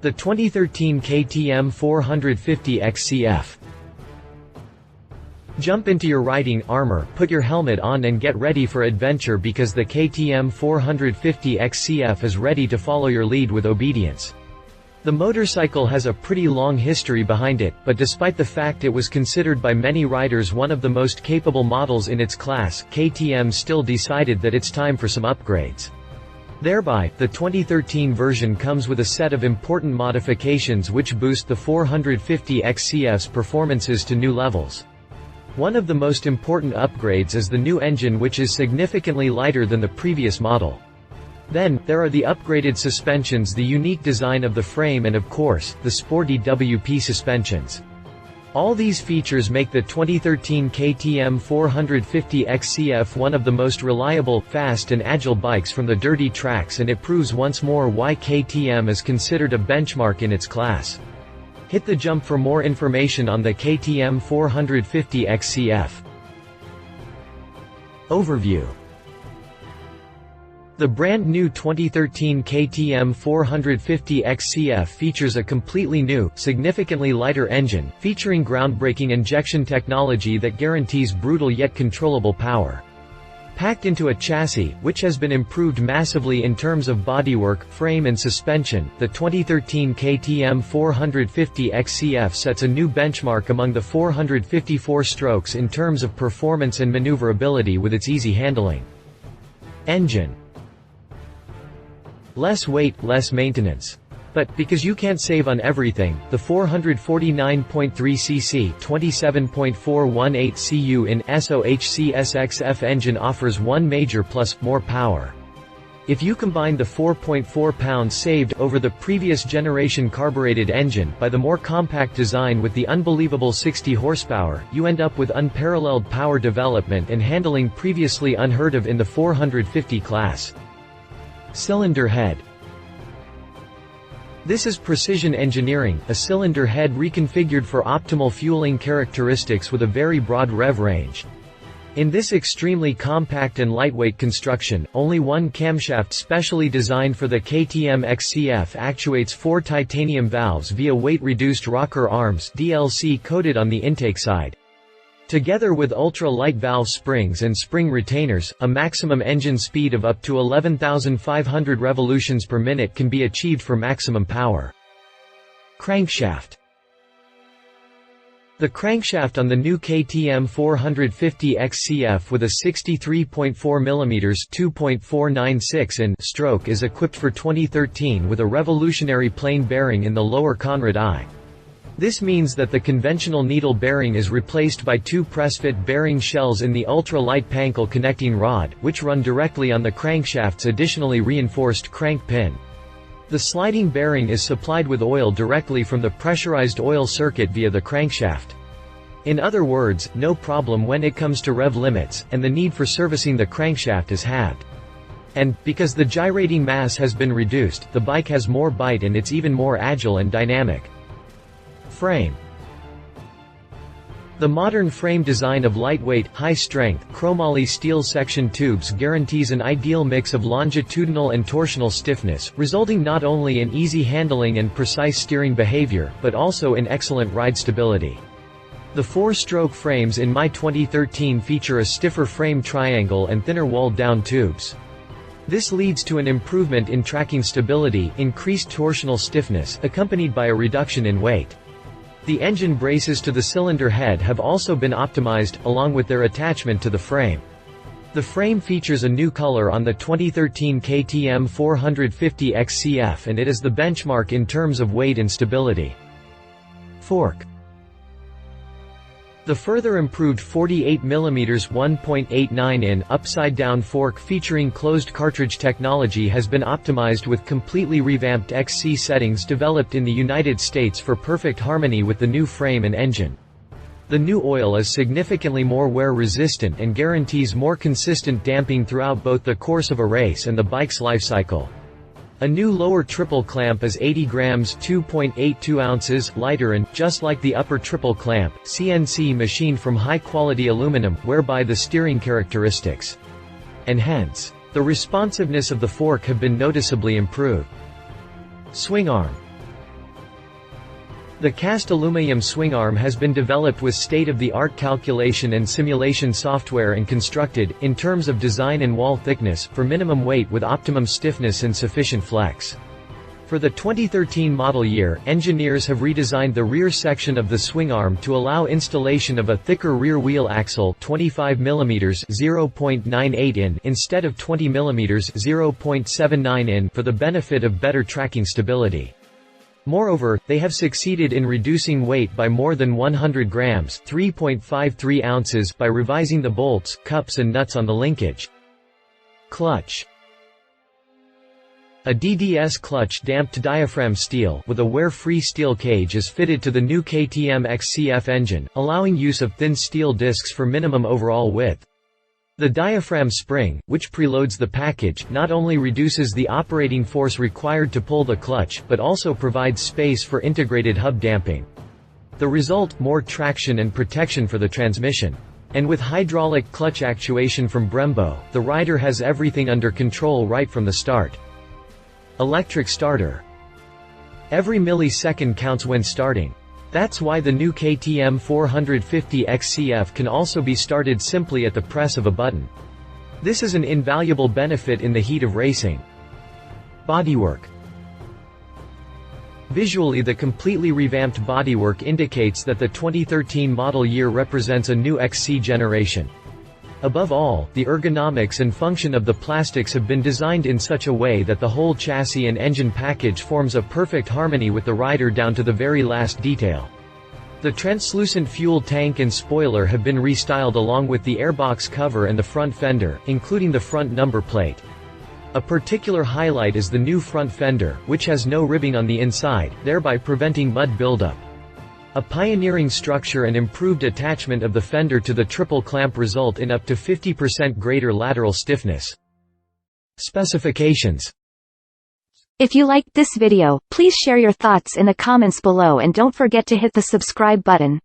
The 2013 KTM 450 XCF. Jump into your riding armor, put your helmet on and get ready for adventure because the KTM 450 XCF is ready to follow your lead with obedience. The motorcycle has a pretty long history behind it, but despite the fact it was considered by many riders one of the most capable models in its class, KTM still decided that it's time for some upgrades. Thereby, the 2013 version comes with a set of important modifications which boost the 450 XCF's performances to new levels. One of the most important upgrades is the new engine, which is significantly lighter than the previous model. Then, there are the upgraded suspensions, the unique design of the frame and of course, the sporty WP suspensions. All these features make the 2013 KTM 450 XCF one of the most reliable, fast and agile bikes from the dirty tracks, and it proves once more why KTM is considered a benchmark in its class. Hit the jump for more information on the KTM 450 XCF. Overview. The brand new 2013 KTM 450 XCF features a completely new, significantly lighter engine, featuring groundbreaking injection technology that guarantees brutal yet controllable power. Packed into a chassis, which has been improved massively in terms of bodywork, frame and suspension, the 2013 KTM 450 XCF sets a new benchmark among the 454 strokes in terms of performance and maneuverability with its easy handling. Engine. Less weight, less maintenance. But, because you can't save on everything, the 449.3cc 27.418 cu in SOHC SXF engine offers one major plus: more power. If you combine the 4.4 pounds saved over the previous generation carbureted engine by the more compact design with the unbelievable 60 horsepower, you end up with unparalleled power development and handling previously unheard of in the 450 class. Cylinder head. This is precision engineering, a cylinder head reconfigured for optimal fueling characteristics with a very broad rev range. In this extremely compact and lightweight construction, only one camshaft specially designed for the KTM XCF actuates 4 titanium valves via weight-reduced rocker arms DLC coated on the intake side. Together with ultra-light valve springs and spring retainers, a maximum engine speed of up to 11,500 revolutions per minute can be achieved for maximum power. Crankshaft. The crankshaft on the new KTM 450 XCF with a 63.4 mm (2.496 in) stroke is equipped for 2013 with a revolutionary plain bearing in the lower Conrad eye. This means that the conventional needle bearing is replaced by 2 press-fit bearing shells in the ultra-light panel connecting rod, which run directly on the crankshaft's additionally reinforced crank pin. The sliding bearing is supplied with oil directly from the pressurized oil circuit via the crankshaft. In other words, no problem when it comes to rev limits, and the need for servicing the crankshaft is halved. And, because the gyrating mass has been reduced, the bike has more bite and it's even more agile and dynamic. Frame. The modern frame design of lightweight, high-strength, chromoly steel section tubes guarantees an ideal mix of longitudinal and torsional stiffness, resulting not only in easy handling and precise steering behavior, but also in excellent ride stability. The 4-stroke frames in my 2013 feature a stiffer frame triangle and thinner walled-down tubes. This leads to an improvement in tracking stability, increased torsional stiffness, accompanied by a reduction in weight. The engine braces to the cylinder head have also been optimized, along with their attachment to the frame. The frame features a new color on the 2013 KTM 450 XCF, and it is the benchmark in terms of weight and stability. Fork. The further improved 48mm 1.89 in upside-down fork featuring closed cartridge technology has been optimized with completely revamped XC settings developed in the United States for perfect harmony with the new frame and engine. The new oil is significantly more wear-resistant and guarantees more consistent damping throughout both the course of a race and the bike's life cycle. A new lower triple clamp is 80 grams 2.82 ounces lighter and, just like the upper triple clamp, CNC machined from high-quality aluminum, whereby the steering characteristics and hence the responsiveness of the fork have been noticeably improved. Swing arm. The cast aluminum swingarm has been developed with state-of-the-art calculation and simulation software and constructed, in terms of design and wall thickness, for minimum weight with optimum stiffness and sufficient flex. For the 2013 model year, engineers have redesigned the rear section of the swingarm to allow installation of a thicker rear wheel axle 25 mm (0.98 in) instead of 20 mm (0.79 in) for the benefit of better tracking stability. Moreover, they have succeeded in reducing weight by more than 100 grams (3.53 ounces) by revising the bolts, cups and nuts on the linkage. Clutch. A DDS clutch damped diaphragm steel with a wear-free steel cage is fitted to the new KTM XCF engine, allowing use of thin steel discs for minimum overall width. The diaphragm spring, which preloads the package, not only reduces the operating force required to pull the clutch, but also provides space for integrated hub damping. The result, more traction and protection for the transmission. And with hydraulic clutch actuation from Brembo, the rider has everything under control right from the start. Electric starter. Every millisecond counts when starting. That's why the new KTM 450 XCF can also be started simply at the press of a button. This is an invaluable benefit in the heat of racing. Bodywork. Visually, the completely revamped bodywork indicates that the 2013 model year represents a new XC generation. Above all, the ergonomics and function of the plastics have been designed in such a way that the whole chassis and engine package forms a perfect harmony with the rider down to the very last detail. The translucent fuel tank and spoiler have been restyled along with the airbox cover and the front fender, including the front number plate. A particular highlight is the new front fender, which has no ribbing on the inside, thereby preventing mud buildup. A pioneering structure and improved attachment of the fender to the triple clamp result in up to 50% greater lateral stiffness. Specifications. If you liked this video, please share your thoughts in the comments below and don't forget to hit the subscribe button.